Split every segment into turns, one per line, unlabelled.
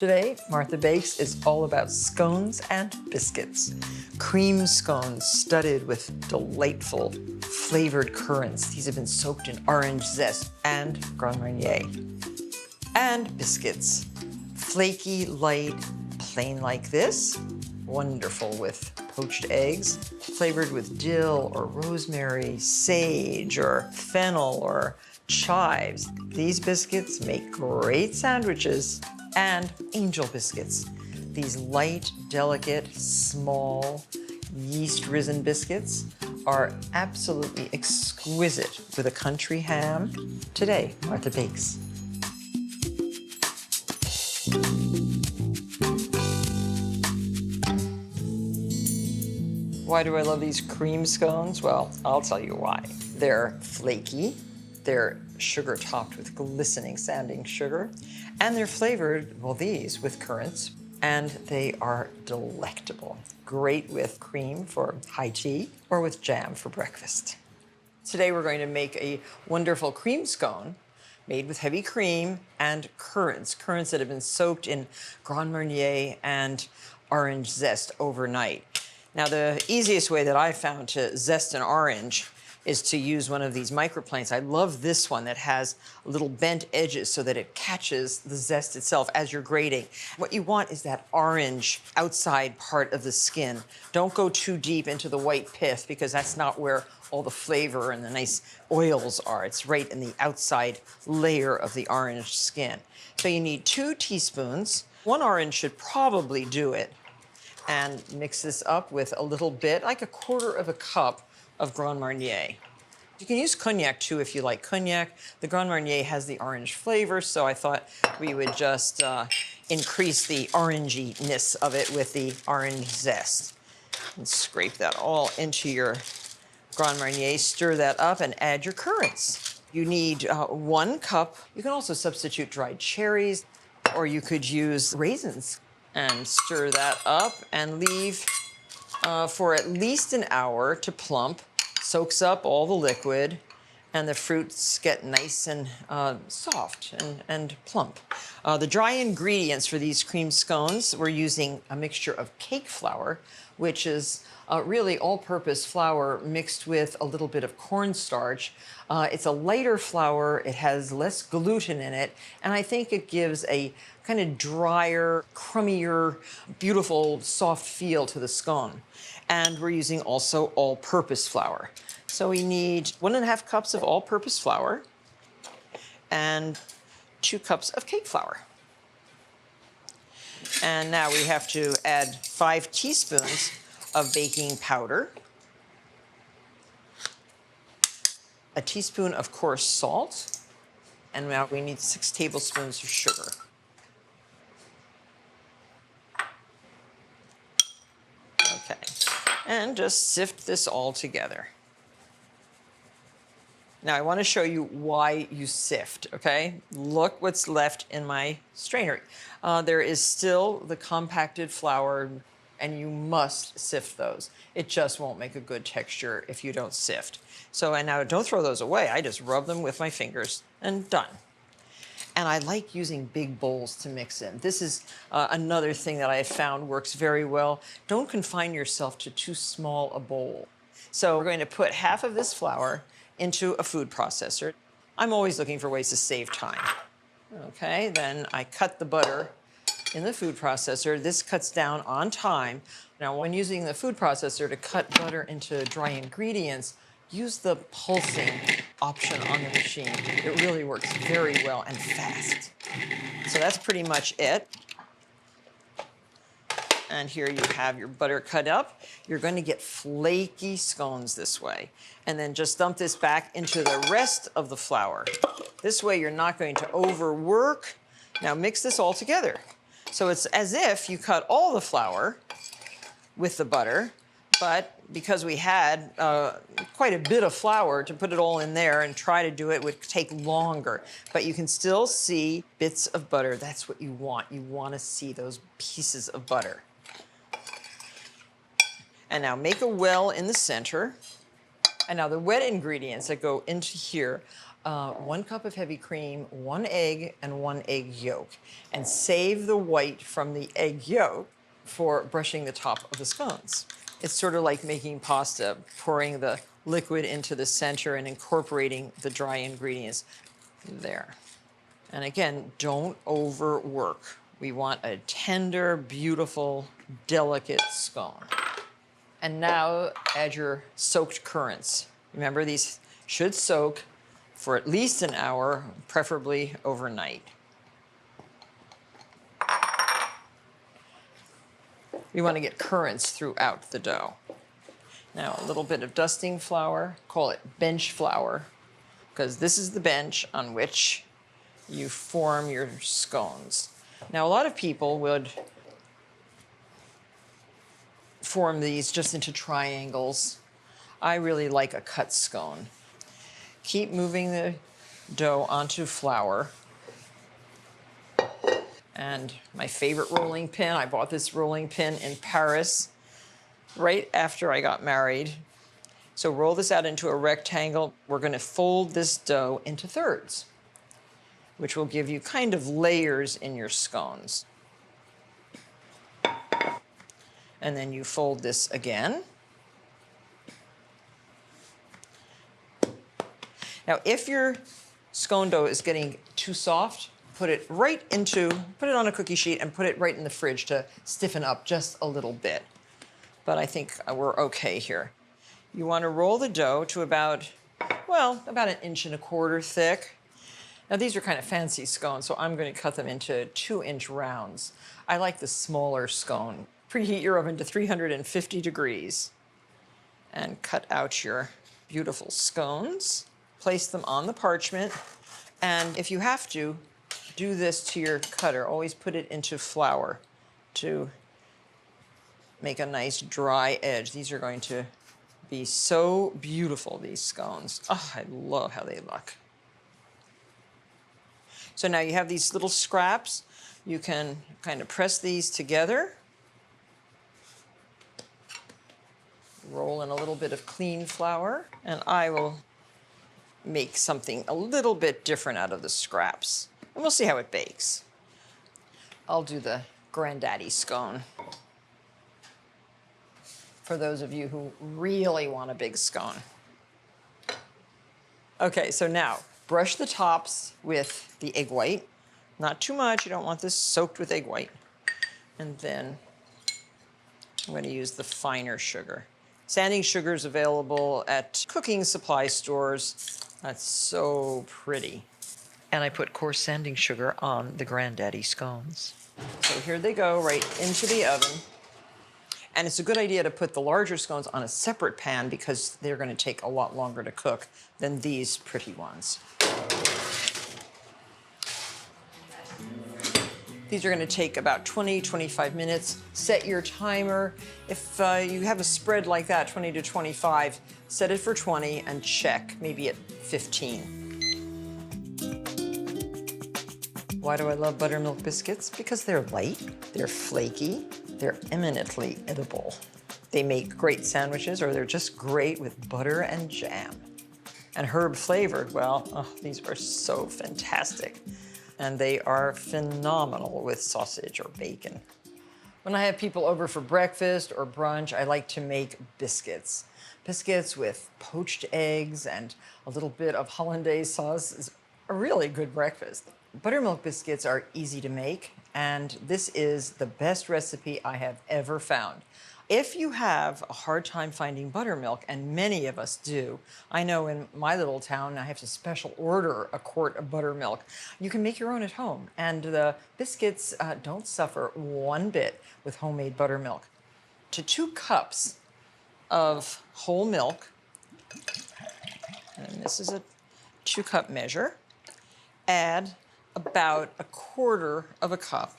Today, Martha Bakes is all about scones and biscuits. Cream scones studded with delightful flavored currants. These have been soaked in orange zest and Grand Marnier. And biscuits. Flaky, light, plain like this. Wonderful with poached eggs, flavored with dill or rosemary, sage or fennel or chives. These biscuits make great sandwiches. And angel biscuits. These light, delicate, small, yeast-risen biscuits are absolutely exquisite with a country ham. Today, Martha Bakes. Why do I love these cream scones? Well, I'll tell you why. They're flaky, they're sugar topped with glistening sounding sugar, and they're flavored, well, these with currants, and they are delectable. Great with cream for high tea or with jam for breakfast. Today we're going to make a wonderful cream scone made with heavy cream and currants that have been soaked in Grand Marnier and orange zest overnight. Now, the easiest way that I've found to zest an orange is to use one of these microplanes. I love this one that has little bent edges so that it catches the zest itself as you're grating. What you want is that orange outside part of the skin. Don't go too deep into the white pith because that's not where all the flavor and the nice oils are. It's right in the outside layer of the orange skin. So you need 2 teaspoons. 1 orange should probably do it. And mix this up with a little bit, like 1/4 cup of Grand Marnier. You can use cognac too if you like cognac. The Grand Marnier has the orange flavor, so I thought we would just increase the oranginess of it with the orange zest. And scrape that all into your Grand Marnier, stir that up, and add your currants. You need 1 cup. You can also substitute dried cherries, or you could use raisins. And stir that up and leave for at least an hour to plump. Soaks up all the liquid and the fruits get nice and soft and plump. The dry ingredients for these cream scones, we're using a mixture of cake flour, which is really all-purpose flour mixed with a little bit of cornstarch. It's a lighter flour, it has less gluten in it, and I think it gives a kind of drier, crummier, beautiful, soft feel to the scone. And we're using also all-purpose flour. So we need 1½ cups of all-purpose flour and 2 cups of cake flour. And now we have to add 5 teaspoons of baking powder, a teaspoon of coarse salt, and now we need 6 tablespoons of sugar. Okay, and just sift this all together. Now I want to show you why you sift, okay? Look what's left in my strainer. There is still the compacted flour, and you must sift those. It just won't make a good texture if you don't sift. So, and now don't throw those away. I just rub them with my fingers and done. And I like using big bowls to mix in. This is another thing that I have found works very well. Don't confine yourself to too small a bowl. So we're going to put half of this flour into a food processor. I'm always looking for ways to save time. Okay, then I cut the butter in the food processor. This cuts down on time. Now, when using the food processor to cut butter into dry ingredients, use the pulsing option on the machine. It really works very well and fast. So that's pretty much it. And here you have your butter cut up. You're going to get flaky scones this way. And then just dump this back into the rest of the flour. This way you're not going to overwork. Now mix this all together. So it's as if you cut all the flour with the butter, but because we had quite a bit of flour to put it all in there and try to do it would take longer. But you can still see bits of butter. That's what you want. You want to see those pieces of butter. And now make a well in the center. And now the wet ingredients that go into here, 1 cup of heavy cream, 1 egg, and 1 egg yolk. And save the white from the egg yolk for brushing the top of the scones. It's sort of like making pasta, pouring the liquid into the center and incorporating the dry ingredients there. And again, don't overwork. We want a tender, beautiful, delicate scone. And now add your soaked currants. Remember, these should soak for at least an hour, preferably overnight. We want to get currants throughout the dough. Now, a little bit of dusting flour, call it bench flour, because this is the bench on which you form your scones. Now, a lot of people would form these just into triangles. I really like a cut scone. Keep moving the dough onto flour. And my favorite rolling pin, I bought this rolling pin in Paris right after I got married. So roll this out into a rectangle. We're going to fold this dough into thirds, which will give you kind of layers in your scones. And then you fold this again. Now, if your scone dough is getting too soft, put it on a cookie sheet and put it right in the fridge to stiffen up just a little bit. But I think we're okay here. You want to roll the dough to about 1.25 inches thick. Now, these are kind of fancy scones, so I'm going to cut them into 2-inch rounds. I like the smaller scone. Preheat your oven to 350 degrees and cut out your beautiful scones. Place them on the parchment, and if you have to, do this to your cutter. Always put it into flour to make a nice dry edge. These are going to be so beautiful, these scones. Oh, I love how they look. So now you have these little scraps. You can kind of press these together. Roll in a little bit of clean flour, and I will make something a little bit different out of the scraps. And we'll see how it bakes. I'll do the granddaddy scone. For those of you who really want a big scone. Okay, so now brush the tops with the egg white. Not too much, you don't want this soaked with egg white. And then I'm going to use the finer sugar. Sanding sugar is available at cooking supply stores. That's so pretty. And I put coarse sanding sugar on the granddaddy scones. So here they go, right into the oven. And it's a good idea to put the larger scones on a separate pan because they're going to take a lot longer to cook than these pretty ones. These are going to take about 20-25 minutes. Set your timer. If you have a spread like that, 20 to 25, set it for 20 and check, maybe at 15. Why do I love buttermilk biscuits? Because they're light, they're flaky, they're eminently edible. They make great sandwiches, or they're just great with butter and jam. And herb flavored, well, these are so fantastic. And they are phenomenal with sausage or bacon. When I have people over for breakfast or brunch, I like to make biscuits. Biscuits with poached eggs and a little bit of hollandaise sauce is a really good breakfast. Buttermilk biscuits are easy to make, and this is the best recipe I have ever found. If you have a hard time finding buttermilk, and many of us do, I know in my little town I have to special order a quart of buttermilk. You can make your own at home, and the biscuits don't suffer one bit with homemade buttermilk. To 2 cups of whole milk, and this is a 2-cup measure, add about 1/4 of a cup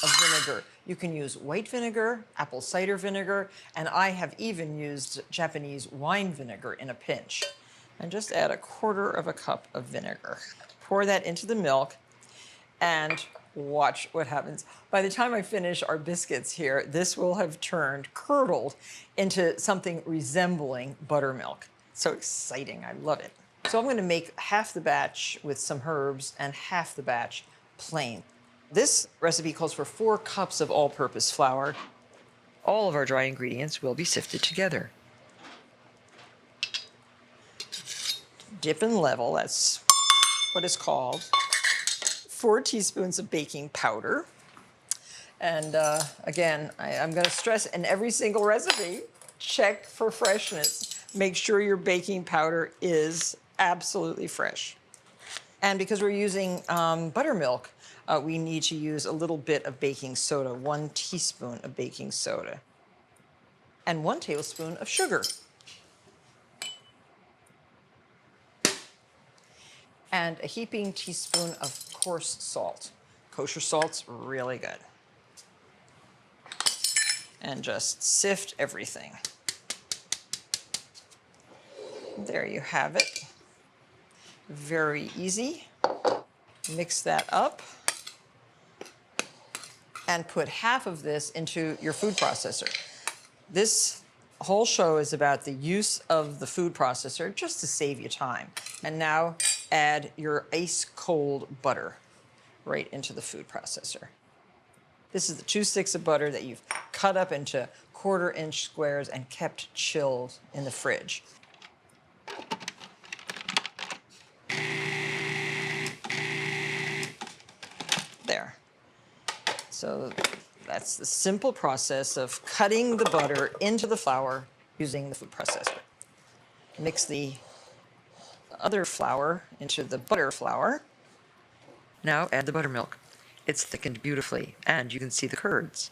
of vinegar. You can use white vinegar, apple cider vinegar, and I have even used Japanese wine vinegar in a pinch. And just add 1/4 of a cup of vinegar. Pour that into the milk and watch what happens. By the time I finish our biscuits here, this will have turned, curdled into something resembling buttermilk. So exciting, I love it. So I'm gonna make half the batch with some herbs and half the batch plain. This recipe calls for 4 cups of all-purpose flour. All of our dry ingredients will be sifted together. Dip and level, that's what it's called. 4 teaspoons of baking powder. And again, I'm gonna stress in every single recipe, check for freshness. Make sure your baking powder is absolutely fresh. And because we're using buttermilk, we need to use a little bit of baking soda, 1 teaspoon of baking soda, and 1 tablespoon of sugar. And a heaping teaspoon of coarse salt. Kosher salt's really good. And just sift everything. There you have it. Very easy. Mix that up and put half of this into your food processor. This whole show is about the use of the food processor just to save you time. And now add your ice cold butter right into the food processor. This is the 2 sticks of butter that you've cut up into 1/4-inch squares and kept chilled in the fridge. There. So that's the simple process of cutting the butter into the flour using the food processor. Mix the other flour into the butter flour. Now add the buttermilk. It's thickened beautifully, and you can see the curds.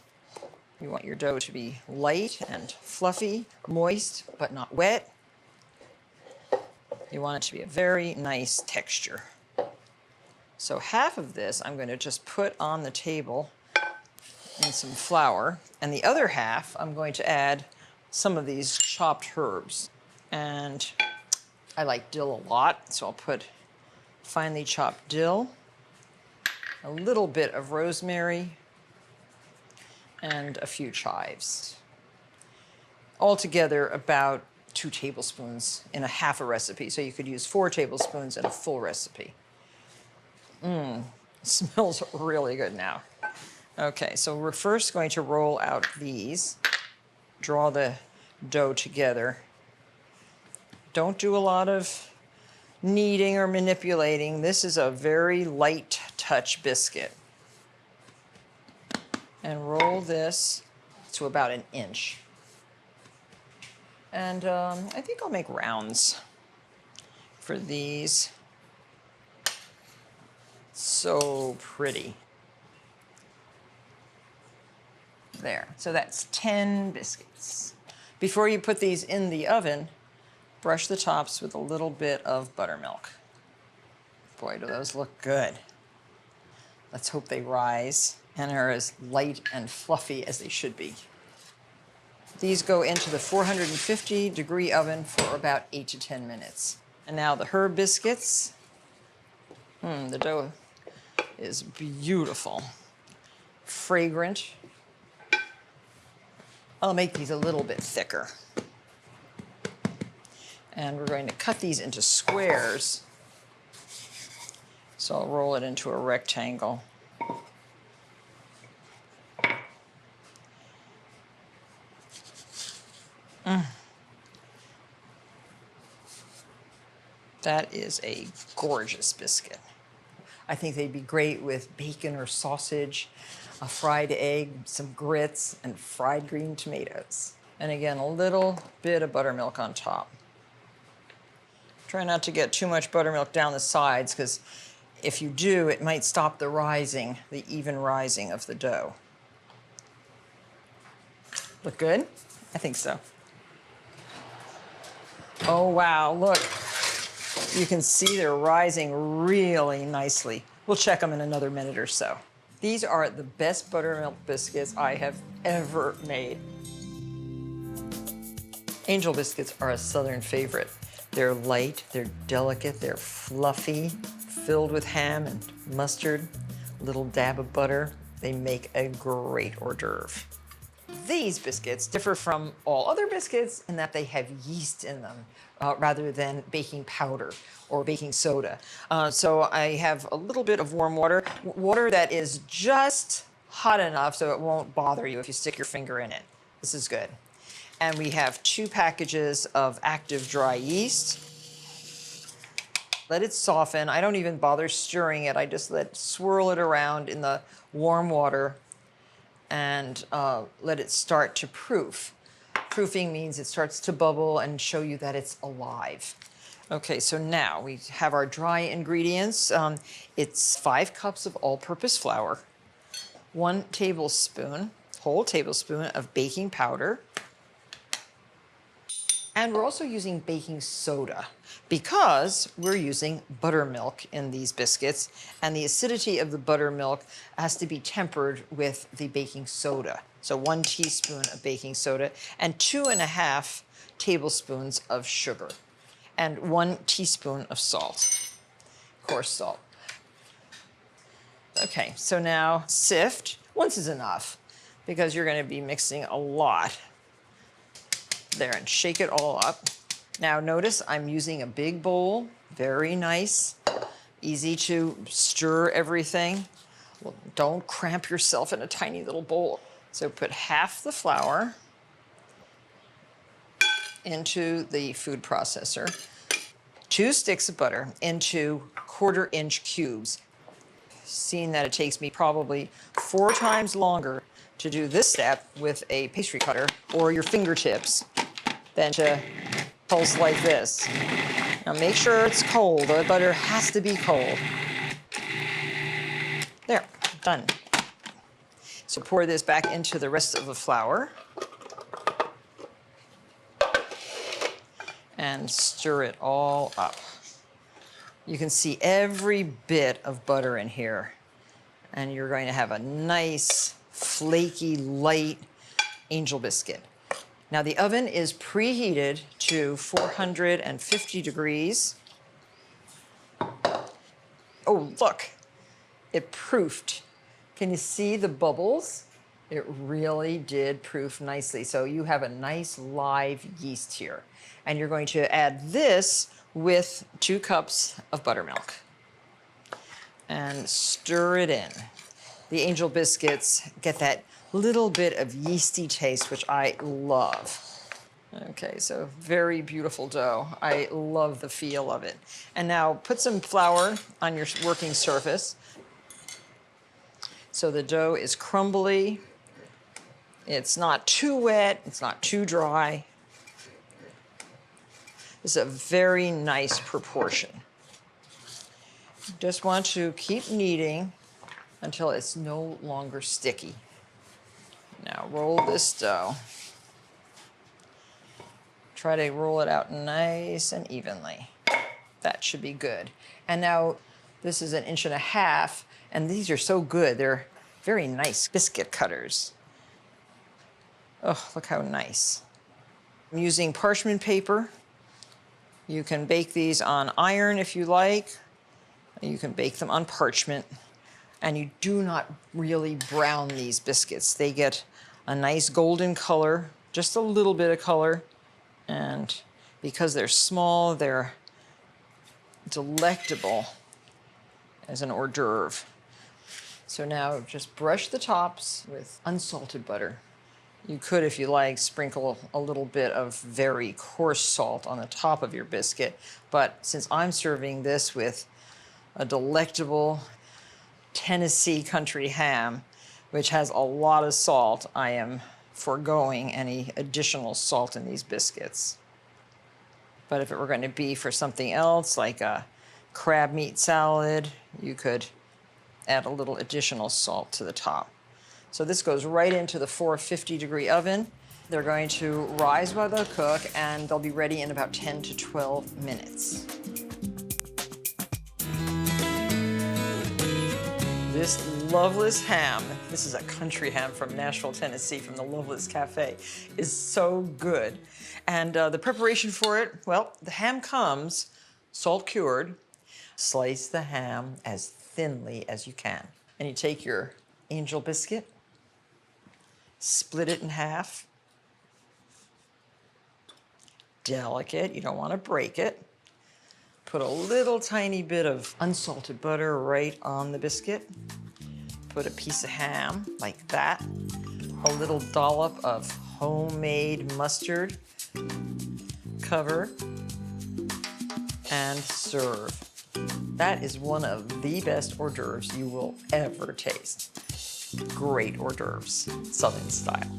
You want your dough to be light and fluffy, moist, but not wet. You want it to be a very nice texture. So half of this I'm going to just put on the table in some flour, and the other half I'm going to add some of these chopped herbs. And I like dill a lot, so I'll put finely chopped dill, a little bit of rosemary, and a few chives. Altogether about 2 tablespoons in a half a recipe, so you could use 4 tablespoons in a full recipe. Smells really good now. Okay, so we're first going to roll out these, draw the dough together. Don't do a lot of kneading or manipulating. This is a very light touch biscuit. And roll this to about 1 inch. And I think I'll make rounds for these. So pretty. There, so that's 10 biscuits. Before you put these in the oven, brush the tops with a little bit of buttermilk. Boy, do those look good. Let's hope they rise and are as light and fluffy as they should be. These go into the 450-degree oven for about 8 to 10 minutes. And now the herb biscuits. The dough is beautiful, fragrant. I'll make these a little bit thicker. And we're going to cut these into squares. So I'll roll it into a rectangle. That is a gorgeous biscuit. I think they'd be great with bacon or sausage, a fried egg, some grits, and fried green tomatoes. And again, a little bit of buttermilk on top. Try not to get too much buttermilk down the sides, because if you do, it might stop the rising, the even rising of the dough. Look good? I think so. Oh, wow, look. You can see they're rising really nicely. We'll check them in another minute or so. These are the best buttermilk biscuits I have ever made. Angel biscuits are a Southern favorite. They're light, they're delicate, they're fluffy, filled with ham and mustard, a little dab of butter. They make a great hors d'oeuvre. These biscuits differ from all other biscuits in that they have yeast in them rather than baking powder or baking soda. So I have a little bit of warm water, water that is just hot enough so it won't bother you if you stick your finger in it. This is good. And we have 2 packages of active dry yeast. Let it soften. I don't even bother stirring it. I just swirl it around in the warm water and let it start to proof. Proofing means it starts to bubble and show you that it's alive. Okay, so now we have our dry ingredients. It's 5 cups of all-purpose flour, 1 tablespoon, whole tablespoon of baking powder, and we're also using baking soda because we're using buttermilk in these biscuits, and the acidity of the buttermilk has to be tempered with the baking soda. So 1 teaspoon of baking soda and 2.5 tablespoons of sugar and 1 teaspoon of salt, coarse salt. Okay, so now sift. Once is enough because you're going to be mixing a lot. There, and shake it all up. Now notice I'm using a big bowl, very nice, easy to stir everything. Well, don't cramp yourself in a tiny little bowl. So put half the flour into the food processor, 2 sticks of butter into 1/4-inch cubes. Seeing that it takes me probably 4 times longer to do this step with a pastry cutter or your fingertips than to pulse like this. Now make sure it's cold. The butter has to be cold. There, done. So pour this back into the rest of the flour and stir it all up. You can see every bit of butter in here, and you're going to have a nice, flaky, light angel biscuit. Now the oven is preheated to 450 degrees. Oh, look, it proofed. Can you see the bubbles? It really did proof nicely. So you have a nice live yeast here. And you're going to add this with 2 cups of buttermilk and stir it in. The angel biscuits get that little bit of yeasty taste, which I love. Okay, so very beautiful dough. I love the feel of it. And now put some flour on your working surface. So the dough is crumbly. It's not too wet, it's not too dry. This is a very nice proportion. Just want to keep kneading until it's no longer sticky. Now roll this dough. Try to roll it out nice and evenly. That should be good. And now this is 1.5 inches, and these are so good. They're very nice biscuit cutters. Oh, look how nice. I'm using parchment paper. You can bake these on iron if you like. You can bake them on parchment. And you do not really brown these biscuits. They get a nice golden color, just a little bit of color. And because they're small, they're delectable as an hors d'oeuvre. So now just brush the tops with unsalted butter. You could, if you like, sprinkle a little bit of very coarse salt on the top of your biscuit. But since I'm serving this with a delectable Tennessee country ham, which has a lot of salt, I am foregoing any additional salt in these biscuits. But if it were going to be for something else, like a crab meat salad, you could add a little additional salt to the top. So this goes right into the 450-degree oven. They're going to rise while they cook, and they'll be ready in about 10 to 12 minutes. This Loveless ham, this is a country ham from Nashville, Tennessee, from the Loveless Cafe, is so good. And the preparation for it, well, the ham comes salt cured. Slice the ham as thinly as you can. And you take your angel biscuit, Split it in half. Delicate, you don't want to break it. Put a little tiny bit of unsalted butter right on the biscuit. Put a piece of ham like that. A little dollop of homemade mustard. Cover and serve. That is one of the best hors d'oeuvres you will ever taste. Great hors d'oeuvres, Southern style.